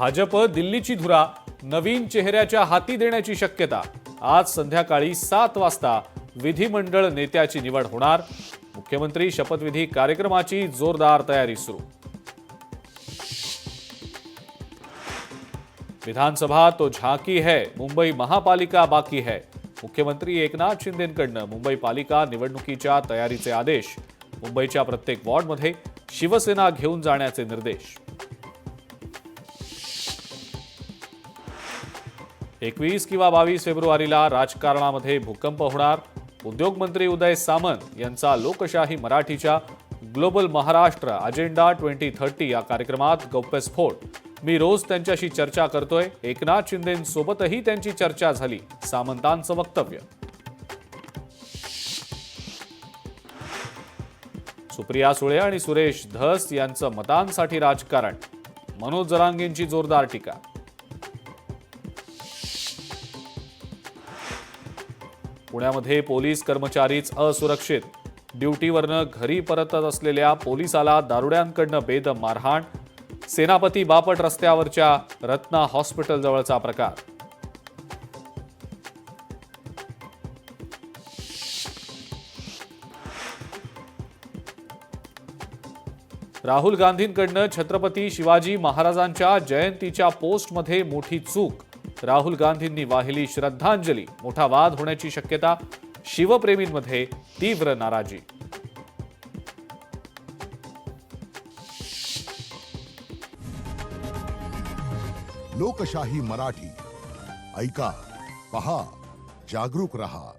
भाजप दिल्लीची धुरा नवीन चेहऱ्याच्या हाती देण्याची शक्यता। आज संध्याकाळी 7 वाजता विधिमंडळ नेत्याची निवड होणार। मुख्यमंत्री शपथविधी कार्यक्रमाची जोरदार तयारी सुरू। विधानसभा तो झांकी है, मुंबई महापालिका बाकी है। मुख्यमंत्री एकनाथ शिंदेंकडून मुंबई पालिका निवडणुकीच्या तयारीचे आदेश। मुंबईच्या प्रत्येक वॉर्डमध्ये शिवसेना घेऊन जाण्याचे निर्देश। 21 किंवा 22 फेब्रुवारीला राजकारणामध्ये भूकंप होणार। उद्योगमंत्री उदय सामंत यांचा लोकशाही मराठीच्या ग्लोबल महाराष्ट्र अजेंडा 2030 या कार्यक्रमात गौप्यस्फोट। मी रोज त्यांच्याशी चर्चा करतोय। एकनाथ शिंदेंसोबतही त्यांची चर्चा झाली, सामंतांचं वक्तव्य। सुप्रिया सुळे आणि सुरेश धस यांचं मतांसाठी राजकारण। मनोज जरांगेंची जोरदार टीका। पुण्यामध्ये पोलीस कर्मचारीच असुरक्षित। ड्युटीवरनं घरी परतत असलेल्या पोलिसाला दारुड्यांकडनं बेदम मारहाण। सेनापती बापट रस्त्यावरच्या रत्ना हॉस्पिटल जवळचा प्रकार। राहुल गांधींकडनं छत्रपती शिवाजी महाराजांच्या जयंतीच्या पोस्टमध्ये मोठी चूक। राहुल गांधींनी वाहिली श्रद्धांजली, मोठा वाद होण्याची शक्यता। शिवप्रेमींमध्ये तीव्र नाराजी। लोकशाही मराठी ऐका, पहा, जागरूक रहा।